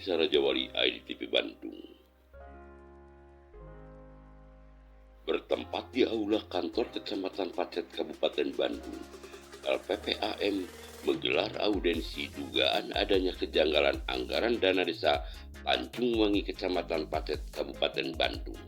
Desa Raja Wali IDTV Bandung. Bertempat di aula kantor Kecamatan Pacet Kabupaten Bandung, LPPAM menggelar audensi dugaan adanya kejanggalan anggaran dana desa Tanjung Wangi Kecamatan Pacet Kabupaten Bandung.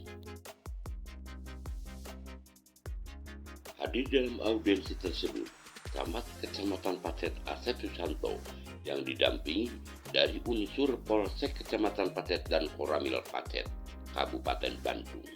Hadir dalam audensi tersebut, Camat Kecamatan Pacet Asep Susanto yang didampingi dari unsur Polsek Kecamatan Pacet dan Koramil Pacet, Kabupaten Bandung.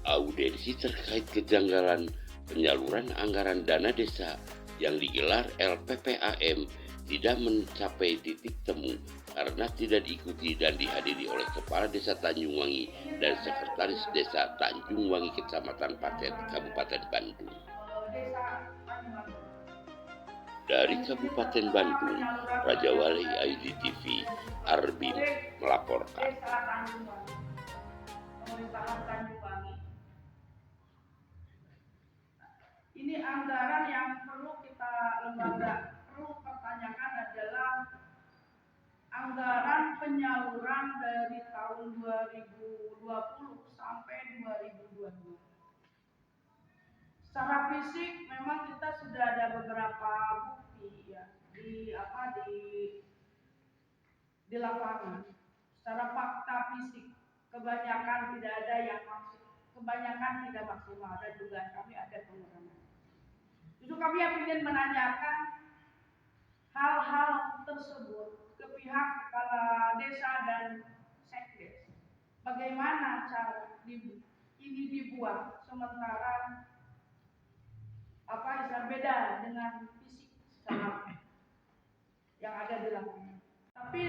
Audensi terkait kejanggalan penyaluran anggaran dana desa yang digelar LPPAM tidak mencapai titik temu karena tidak diikuti dan dihadiri oleh Kepala Desa Tanjung Wangi dan Sekretaris Desa Tanjung Wangi Kecamatan Pacet, Kabupaten Bandung. Dari Kabupaten Bandung, Raja Wali IDTV Arbin melaporkan. Ini anggaran yang perlu kita perlu pertanyakan adalah anggaran penyaluran dari tahun 2020 sampai 2022. Secara fisik memang kita sudah ada beberapa bukti ya di lapangan. Secara fakta fisik kebanyakan tidak ada yang kebanyakan tidak maksimal dan juga kami ada pengurangan. Justru kami ingin menanyakan hal-hal tersebut ke pihak kepala desa dan sekdes. Bagaimana cara ini dibuat sementara beda dengan fisik secara yang ada di lapangan. Tapi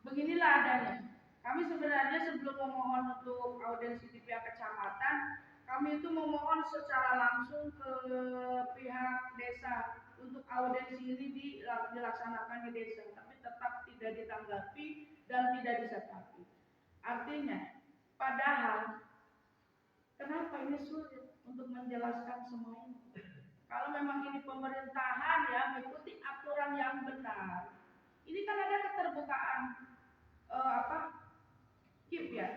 beginilah adanya. Kami sebenarnya sebelum memohon untuk audensi di pihak kecamatan, kami itu memohon secara langsung ke pihak desa untuk audensi ini dilaksanakan di desa, tapi tetap tidak ditanggapi dan tidak disikapi. Artinya, padahal kenapa ini sulit untuk menjelaskan semua ini? Kalau memang ini pemerintahan ya mengikuti aturan yang benar, ini kan ada keterbukaan KIP ya,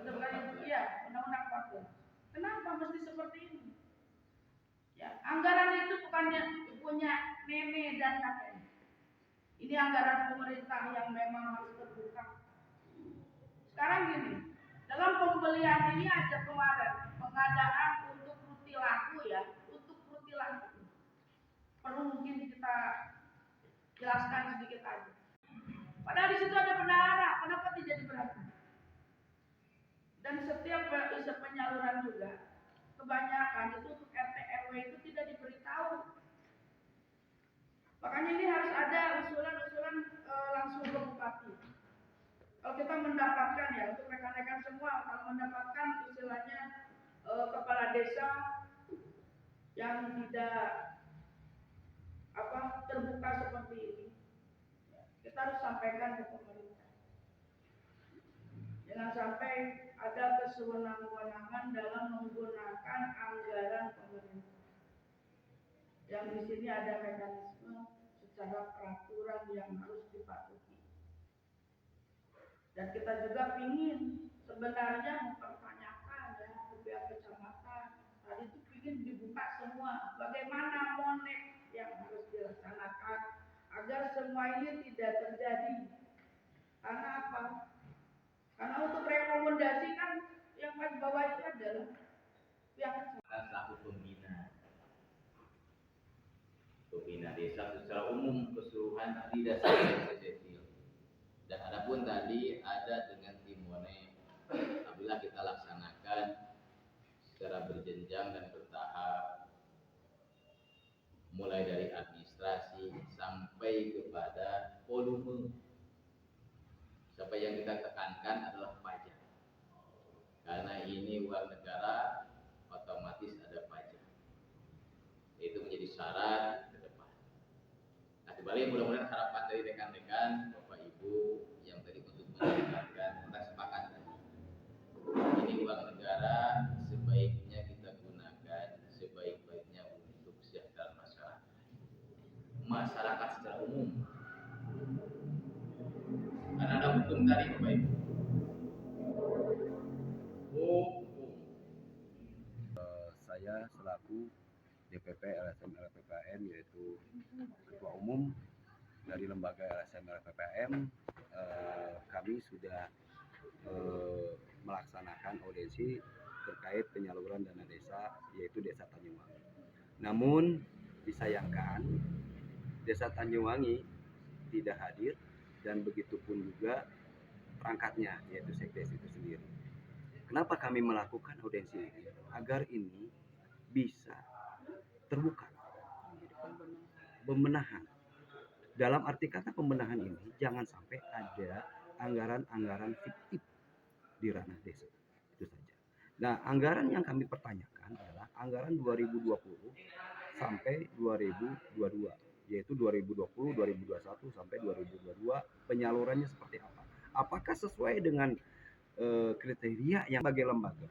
Undang-Undang 40. Kenapa mesti seperti ini? Ya, anggaran itu bukannya punya nenek dan kakek. Ini anggaran pemerintah yang memang harus terbuka. Sekarang gini, dalam pembelian ini aja kemarin pengadaan untuk rutilaku ya, perlu mungkin kita jelaskan sedikit aja. Padahal di situ ada bendahara, kenapa tidak diperhatikan? Dan setiap penyaluran juga, kebanyakan itu untuk RT RW itu tidak diberitahu. Makanya ini harus ada usulan langsung ke bupati. Kalau kita mendapatkan ya untuk rekan-rekan semua, kalau mendapatkan istilahnya kepala desa yang tidak terbuka seperti ini, kita harus sampaikan ke pemerintah. Jangan sampai ada kesewenang-wenangan dalam menggunakan anggaran pemerintah. Yang di sini ada mekanisme secara peraturan yang harus dipatuhi. Dan kita juga ingin sebenarnya mempertanyakan ya ke pihak kecamatan. Tadi itu ingin dibuka semua bagaimana monek yang harus dilaksanakan agar semua ini tidak terjadi. Karena apa? Karena untuk rekomendasi kan yang paling bawah itu adalah pihak kecamatan selaku pembina desa secara umum keseluruhan tidak sampai detail. Dan adapun tadi ada dengan timone, apabila kita laksanakan secara berjenjang dan bertahap, mulai dari administrasi sampai kepada volume. Sampai yang kita tekankan adalah pajak. Karena ini uang negara, otomatis ada pajak. Itu menjadi syarat ke depan. Nah, kembali mudah-mudahan harapan dari rekan-rekan, Bapak Ibu yang tadi untuk mendengarkan, kita sepakat tadi. Ini uang negara, sebaiknya kita gunakan sebaik-baiknya untuk kesejahteraan masyarakat. masyarakat secara umum. Karena ada hukum tadi Bapak Ibu. Hukum. Saya selaku DPP LSM LPPAM, yaitu Ketua Umum dari lembaga LSM LPPAM, kami sudah melaksanakan audiensi terkait penyaluran dana desa, yaitu Desa Tanjungwangi. Namun disayangkan Desa Tanjungwangi tidak hadir, dan begitupun juga perangkatnya, yaitu Sekdes itu sendiri. Kenapa kami melakukan audiensi ini? Agar ini bisa terbuka, pembenahan. Dalam arti kata pembenahan ini, jangan sampai ada anggaran-anggaran fiktif di ranah desa. Itu saja. Nah, anggaran yang kami pertanyakan adalah anggaran 2020 sampai 2022, yaitu 2020, 2021 sampai 2022, penyalurannya seperti apa? Apakah sesuai dengan kriteria yang sebagai lembaga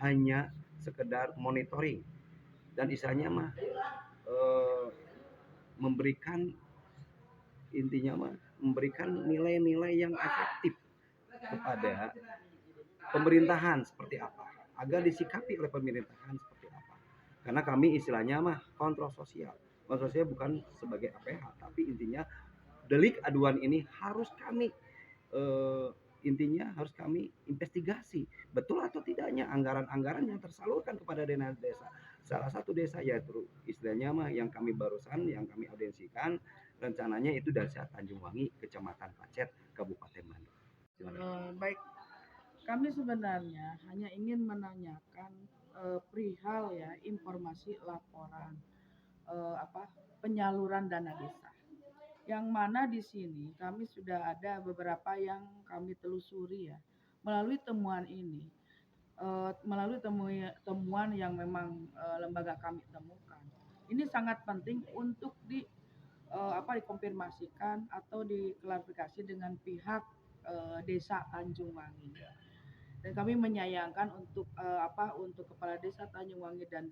hanya sekedar monitoring dan istilahnya mah memberikan nilai-nilai yang efektif kepada pemerintahan seperti apa, agar disikapi oleh pemerintahan seperti apa. Karena kami istilahnya mah kontrol sosial. Kontrol sosial bukan sebagai APH, tapi intinya delik aduan ini harus kami investigasi betul atau tidaknya anggaran-anggaran yang tersalurkan kepada dana desa. Salah satu desa yaitu istilahnya mah yang kami kami audiensikan, rencananya itu Desa Tanjungwangi, Kecamatan Pacet, Kabupaten Bandung. Baik, kami sebenarnya hanya ingin menanyakan perihal ya informasi laporan penyaluran dana desa. Yang mana di sini kami sudah ada beberapa yang kami telusuri ya melalui temuan ini, melalui temuan yang memang lembaga kami temukan. Ini sangat penting untuk dikonfirmasikan atau diklarifikasi dengan pihak Desa Tanjungwangi. Dan kami menyayangkan untuk untuk Kepala Desa Tanjungwangi dan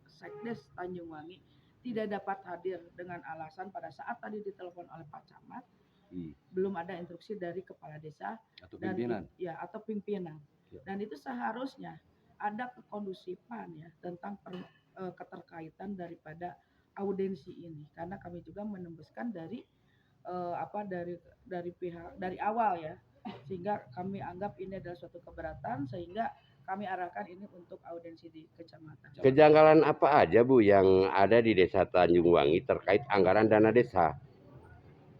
Sekdes Tanjungwangi tidak dapat hadir dengan alasan pada saat tadi ditelepon oleh Pak Camat belum ada instruksi dari Kepala Desa Atau pimpinan. atau pimpinan. Dan itu seharusnya ada kekondusifan ya tentang keterkaitan daripada audiensi ini, karena kami juga menembuskan dari pihak dari awal ya, sehingga kami anggap ini adalah suatu keberatan, sehingga kami arahkan ini untuk audiensi di kecamatan. Kejanggalan apa aja Bu yang ada di Desa Tanjungwangi terkait anggaran dana desa?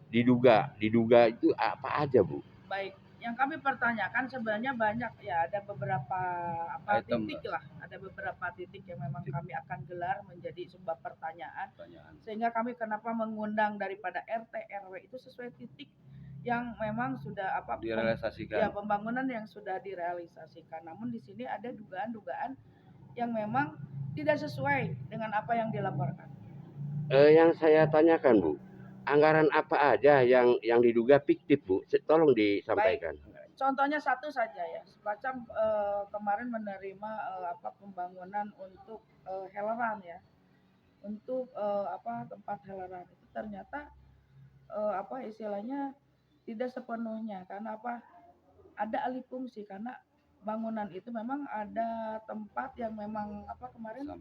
Diduga itu apa aja Bu? Baik, yang kami pertanyakan sebenarnya banyak ya, ada beberapa titik lah, ada beberapa titik yang memang kami akan gelar menjadi sebuah pertanyaan. Sehingga kami kenapa mengundang daripada RT RW itu sesuai titik yang memang sudah direalisasikan. Ya, pembangunan yang sudah direalisasikan. Namun di sini ada dugaan-dugaan yang memang tidak sesuai dengan apa yang dilaporkan. Yang saya tanyakan Bu, anggaran apa aja yang diduga fiktif Bu? Tolong disampaikan. Baik, contohnya satu saja ya, semacam kemarin menerima pembangunan untuk heleran ya, untuk tempat heleran itu ternyata istilahnya tidak sepenuhnya, karena ada alih fungsi, karena bangunan itu memang ada tempat yang memang kemarin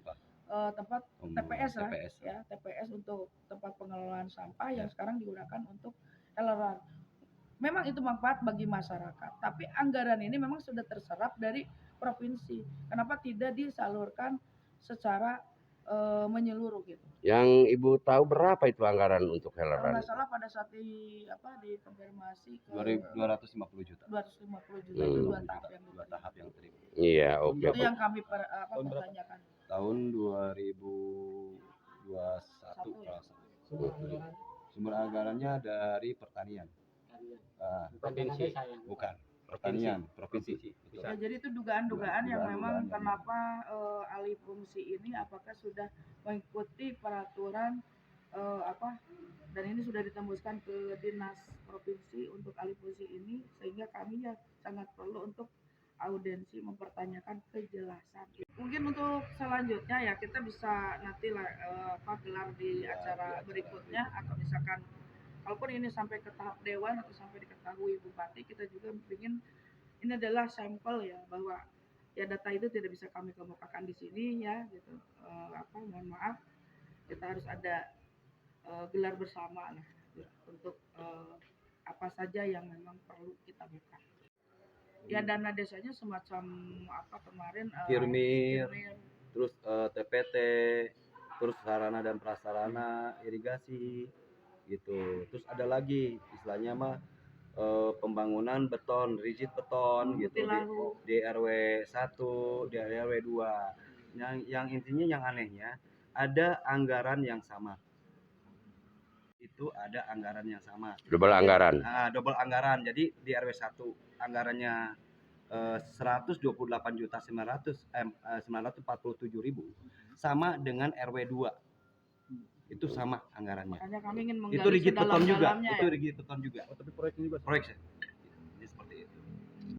tempat TPS lah ya, TPS untuk tempat pengelolaan sampah yang sekarang digunakan untuk heleran. Memang itu manfaat bagi masyarakat, tapi anggaran ini memang sudah terserap dari provinsi. Kenapa tidak disalurkan secara menyeluruh gitu? Yang Ibu tahu berapa itu anggaran untuk Kalau heleran? nggak salah pada saat dikonfirmasi ke 250 juta. 250 juta itu dua tahap yang terima. Iya, oke. Itu yang kami pertanyakan. Tahun 2021 sumber anggarannya dari pertanian. Bukan pertanian provinsi. Ya, jadi itu dugaan-dugaan yang memang kenapa alih fungsi ini apakah sudah mengikuti peraturan dan ini sudah ditembuskan ke dinas provinsi untuk alih fungsi ini, sehingga kami ya sangat perlu untuk audensi mempertanyakan kejelasan. Mungkin untuk selanjutnya ya kita bisa nanti lah gelar di acara berikutnya, atau misalkan kalaupun ini sampai ke tahap dewan atau sampai diketahui bupati, kita juga ingin ini adalah sampel ya, bahwa ya data itu tidak bisa kami kemukakan di sini ya gitu. Mohon maaf, kita harus ada gelar bersama lah untuk apa saja yang memang perlu kita buka. Ya dana desanya semacam apa kemarin Kirmir, terus TPT, terus sarana dan prasarana irigasi gitu. Terus ada lagi istilahnya mah pembangunan beton, rigid beton gitu di RW 1, di RW 2. Yang intinya yang anehnya ada anggaran yang sama. Itu ada anggaran yang sama. Double anggaran. Nah, double anggaran. Jadi di RW 1 anggarannya 128.947.000 sama dengan RW 2. Itu sama anggarannya. Makanya kami ingin Itu rigid beton juga. ya? Itu rigid beton juga. Tapi proyeknya juga Proyek